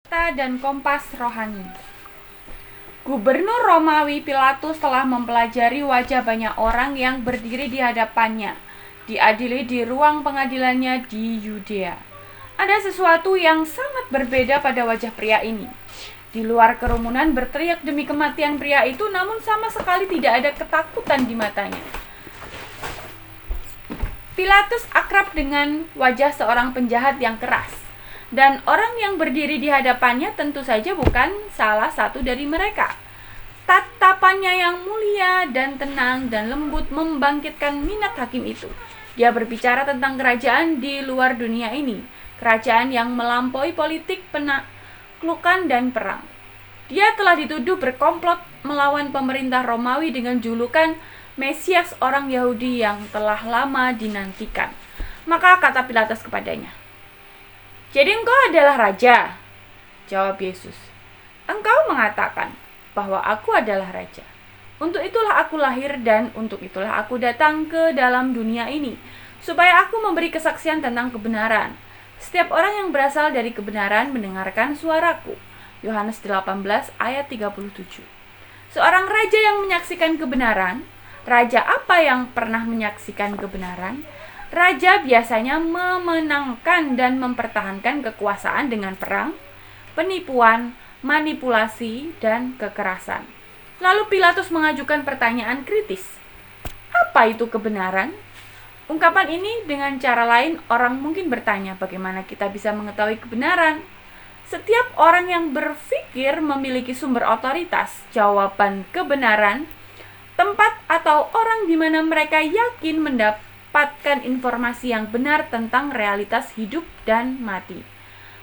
Dan Kompas Rohani. Gubernur Romawi Pilatus telah mempelajari wajah banyak orang yang berdiri di hadapannya, diadili di ruang pengadilannya di Yudea. Ada sesuatu yang sangat berbeda pada wajah pria ini. Di luar kerumunan berteriak demi kematian pria itu, namun sama sekali tidak ada ketakutan di matanya. Pilatus akrab dengan wajah seorang penjahat yang keras, dan orang yang berdiri di hadapannya tentu saja bukan salah satu dari mereka. Tatapannya yang mulia dan tenang dan lembut membangkitkan minat hakim itu. Dia berbicara tentang kerajaan di luar dunia ini, kerajaan yang melampaui politik, penaklukan, dan perang. Dia telah dituduh berkomplot melawan pemerintah Romawi dengan julukan Mesias orang Yahudi yang telah lama dinantikan. Maka kata Pilatus kepadanya, "Jadi engkau adalah raja?" Jawab Yesus, "Engkau mengatakan bahwa aku adalah raja. Untuk itulah aku lahir dan untuk itulah aku datang ke dalam dunia ini, supaya aku memberi kesaksian tentang kebenaran. Setiap orang yang berasal dari kebenaran mendengarkan suaraku." Yohanes 18 ayat 37. Seorang raja yang menyaksikan kebenaran. Raja apa yang pernah menyaksikan kebenaran? Raja biasanya memenangkan dan mempertahankan kekuasaan dengan perang, penipuan, manipulasi, dan kekerasan. Lalu Pilatus mengajukan pertanyaan kritis. Apa itu kebenaran? Ungkapan ini dengan cara lain orang mungkin bertanya, bagaimana kita bisa mengetahui kebenaran? Setiap orang yang berpikir memiliki sumber otoritas, jawaban kebenaran, tempat atau orang di mana mereka yakin mendapatkan informasi yang benar tentang realitas hidup dan mati.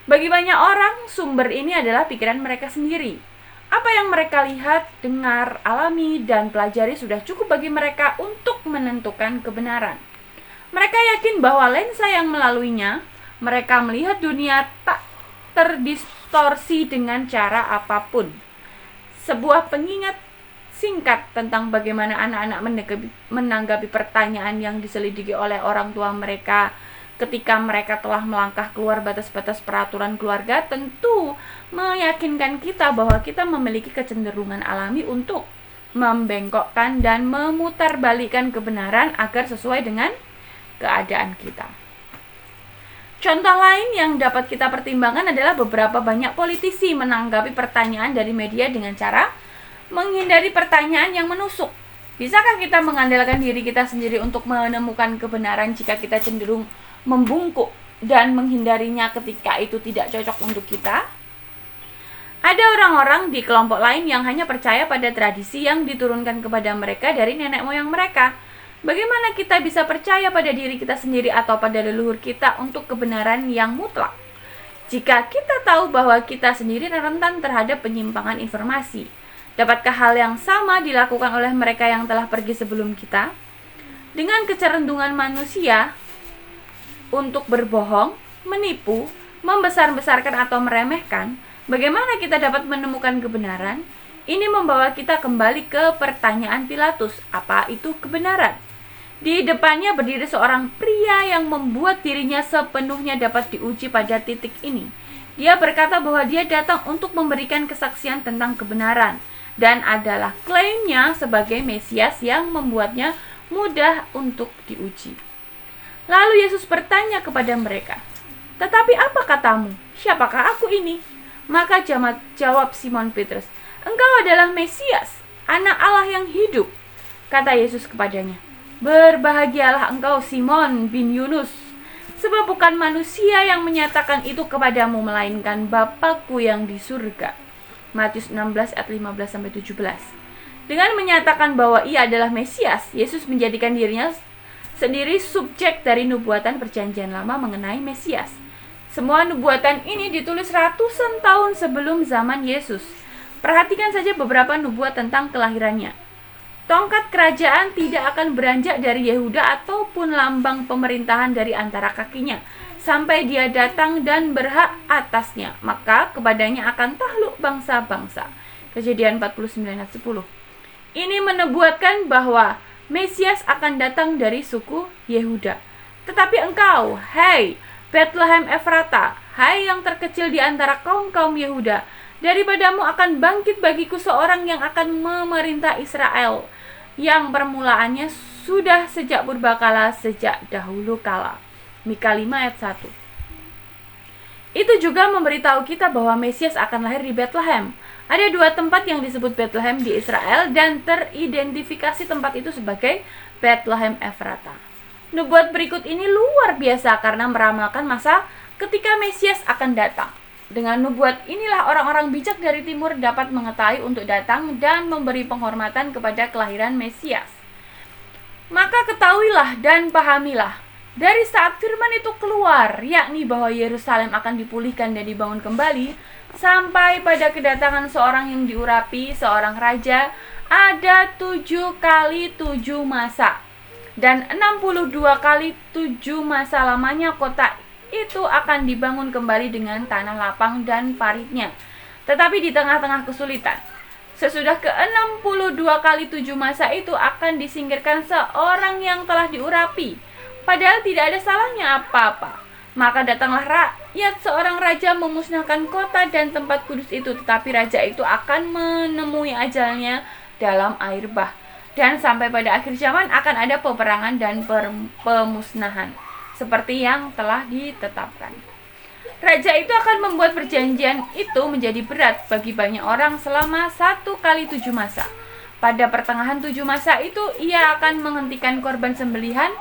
Bagi banyak orang, sumber ini adalah pikiran mereka sendiri. Apa yang mereka lihat, dengar, alami, dan pelajari sudah cukup bagi mereka untuk menentukan kebenaran. Mereka yakin bahwa lensa yang melaluinya, mereka melihat dunia tak terdistorsi dengan cara apapun. Sebuah pengingat singkat tentang bagaimana anak-anak menanggapi pertanyaan yang diselidiki oleh orang tua mereka ketika mereka telah melangkah keluar batas-batas peraturan keluarga tentu meyakinkan kita bahwa kita memiliki kecenderungan alami untuk membengkokkan dan memutarbalikkan kebenaran agar sesuai dengan keadaan kita. Contoh lain yang dapat kita pertimbangkan adalah beberapa banyak politisi menanggapi pertanyaan dari media dengan cara menghindari pertanyaan yang menusuk. Bisakah kita mengandalkan diri kita sendiri untuk menemukan kebenaran jika kita cenderung membungkuk dan menghindarinya ketika itu tidak cocok untuk kita? Ada orang-orang di kelompok lain yang hanya percaya pada tradisi yang diturunkan kepada mereka dari nenek moyang mereka. Bagaimana kita bisa percaya pada diri kita sendiri atau pada leluhur kita untuk kebenaran yang mutlak? Jika kita tahu bahwa kita sendiri rentan terhadap penyimpangan informasi, dapatkah hal yang sama dilakukan oleh mereka yang telah pergi sebelum kita? Dengan kecerendungan manusia untuk berbohong, menipu, membesar-besarkan atau meremehkan, bagaimana kita dapat menemukan kebenaran? Ini membawa kita kembali ke pertanyaan Pilatus, apa itu kebenaran? Di depannya berdiri seorang pria yang membuat dirinya sepenuhnya dapat diuji pada titik ini. Dia berkata bahwa dia datang untuk memberikan kesaksian tentang kebenaran, dan adalah klaimnya sebagai Mesias yang membuatnya mudah untuk diuji. Lalu Yesus bertanya kepada mereka, "Tetapi apa katamu? Siapakah aku ini?" Maka jawab Simon Petrus, "Engkau adalah Mesias, Anak Allah yang hidup." Kata Yesus kepadanya, "Berbahagialah engkau Simon bin Yunus, sebab bukan manusia yang menyatakan itu kepadamu, melainkan Bapa-Ku yang di surga." Matius 16 ayat 15-17. Dengan menyatakan bahwa ia adalah Mesias, Yesus menjadikan dirinya sendiri subjek dari nubuatan perjanjian lama mengenai Mesias. Semua nubuatan ini ditulis ratusan tahun sebelum zaman Yesus. Perhatikan saja beberapa nubuat tentang kelahirannya. Tongkat kerajaan tidak akan beranjak dari Yehuda ataupun lambang pemerintahan dari antara kakinya, sampai dia datang dan berhak atasnya, maka kepadanya akan takluk bangsa-bangsa. Kejadian 49 ayat 10. Ini menubuatkan bahwa Mesias akan datang dari suku Yehuda. Tetapi engkau, hai Bethlehem Efrata, hai yang terkecil di antara kaum-kaum Yehuda, daripadamu akan bangkit bagiku seorang yang akan memerintah Israel, yang permulaannya sudah sejak purbakala, sejak dahulu kala. Mika 5 ayat 1. Itu juga memberitahu kita bahwa Mesias akan lahir di Bethlehem. Ada dua tempat yang disebut Bethlehem di Israel dan teridentifikasi tempat itu sebagai Bethlehem Efrata. Nubuat berikut ini luar biasa karena meramalkan masa ketika Mesias akan datang. Dengan nubuat inilah orang-orang bijak dari timur dapat mengetahui untuk datang dan memberi penghormatan kepada kelahiran Mesias. Maka ketahuilah dan pahamilah, dari saat firman itu keluar, yakni bahwa Yerusalem akan dipulihkan dan dibangun kembali, sampai pada kedatangan seorang yang diurapi, seorang raja, ada 7 kali 7 masa. Dan 62 kali 7 masa lamanya kota itu akan dibangun kembali dengan tanah lapang dan paritnya, tetapi di tengah-tengah kesulitan. Sesudah ke-62 kali 7 masa itu akan disingkirkan seorang yang telah diurapi, padahal tidak ada salahnya apa-apa. Maka datanglah rakyat seorang raja memusnahkan kota dan tempat kudus itu, tetapi raja itu akan menemui ajalnya dalam air bah. Dan sampai pada akhir zaman akan ada peperangan dan pemusnahan, seperti yang telah ditetapkan. Raja itu akan membuat perjanjian itu menjadi berat bagi banyak orang selama 1 kali 7 masa. Pada pertengahan 7 masa itu, ia akan menghentikan korban sembelihan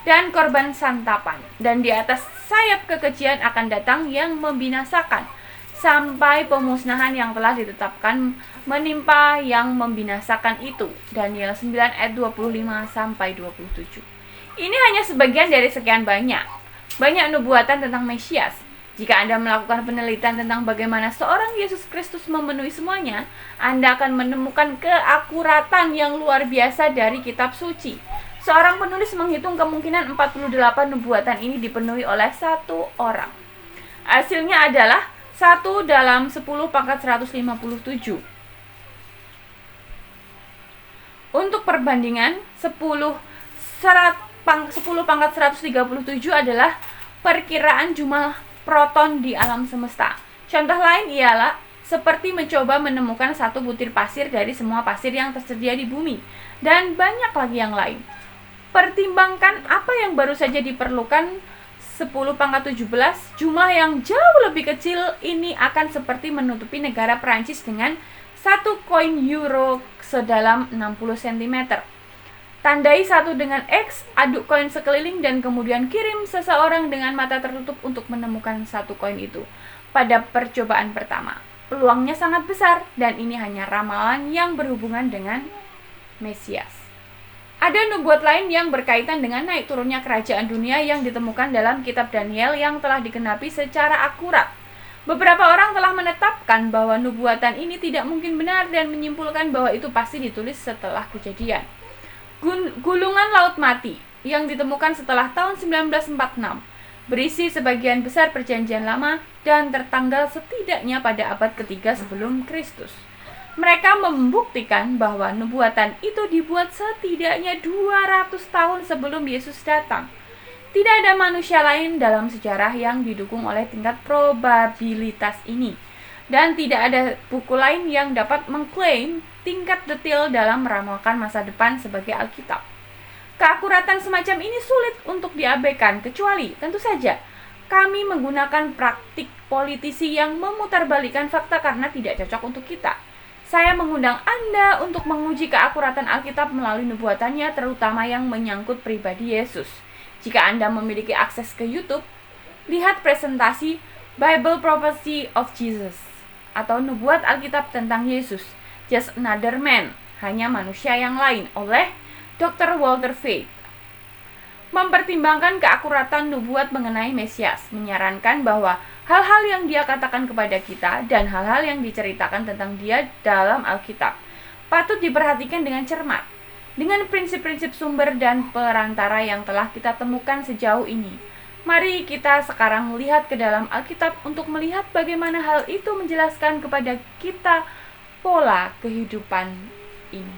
dan korban santapan. Dan di atas sayap kekejian akan datang yang membinasakan, sampai pemusnahan yang telah ditetapkan menimpa yang membinasakan itu. Daniel 9 ayat 25 sampai 27. Ini hanya sebagian dari sekian banyak nubuatan tentang Mesias. Jika Anda melakukan penelitian tentang bagaimana seorang Yesus Kristus memenuhi semuanya, Anda akan menemukan keakuratan yang luar biasa dari kitab suci. Seorang penulis menghitung kemungkinan 48 nubuatan ini dipenuhi oleh satu orang. Hasilnya adalah 1 dalam 10 pangkat 157. Untuk perbandingan, 10 pangkat 137 adalah perkiraan jumlah proton di alam semesta. Contoh lain ialah seperti mencoba menemukan satu butir pasir dari semua pasir yang tersedia di bumi, dan banyak lagi yang lain. Pertimbangkan apa yang baru saja diperlukan 10 pangkat 17, jumlah yang jauh lebih kecil ini akan seperti menutupi negara Perancis dengan satu koin euro sedalam 60 cm. Tandai satu dengan X, aduk koin sekeliling, dan kemudian kirim seseorang dengan mata tertutup untuk menemukan satu koin itu. Pada percobaan pertama, peluangnya sangat besar, dan ini hanya ramalan yang berhubungan dengan Mesias. Ada nubuat lain yang berkaitan dengan naik turunnya kerajaan dunia yang ditemukan dalam kitab Daniel yang telah digenapi secara akurat. Beberapa orang telah menetapkan bahwa nubuatan ini tidak mungkin benar dan menyimpulkan bahwa itu pasti ditulis setelah kejadian. Gulungan Laut Mati yang ditemukan setelah tahun 1946 berisi sebagian besar perjanjian lama dan tertanggal setidaknya pada abad ketiga sebelum Kristus. Mereka membuktikan bahwa nubuatan itu dibuat setidaknya 200 tahun sebelum Yesus datang. Tidak ada manusia lain dalam sejarah yang didukung oleh tingkat probabilitas ini, dan tidak ada buku lain yang dapat mengklaim tingkat detail dalam meramalkan masa depan sebagai Alkitab. Keakuratan semacam ini sulit untuk diabaikan, kecuali tentu saja kami menggunakan praktik politisi yang memutarbalikkan fakta karena tidak cocok untuk kita. Saya mengundang Anda untuk menguji keakuratan Alkitab melalui nubuatannya, terutama yang menyangkut pribadi Yesus. Jika Anda memiliki akses ke YouTube, lihat presentasi Bible Prophecy of Jesus atau nubuat Alkitab tentang Yesus, Just Another Man, hanya manusia yang lain, oleh Dr. Walter Faith. Mempertimbangkan keakuratan nubuat mengenai Mesias, menyarankan bahwa hal-hal yang dia katakan kepada kita dan hal-hal yang diceritakan tentang dia dalam Alkitab patut diperhatikan dengan cermat, dengan prinsip-prinsip sumber dan perantara yang telah kita temukan sejauh ini. Mari kita sekarang melihat ke dalam Alkitab untuk melihat bagaimana hal itu menjelaskan kepada kita pola kehidupan ini.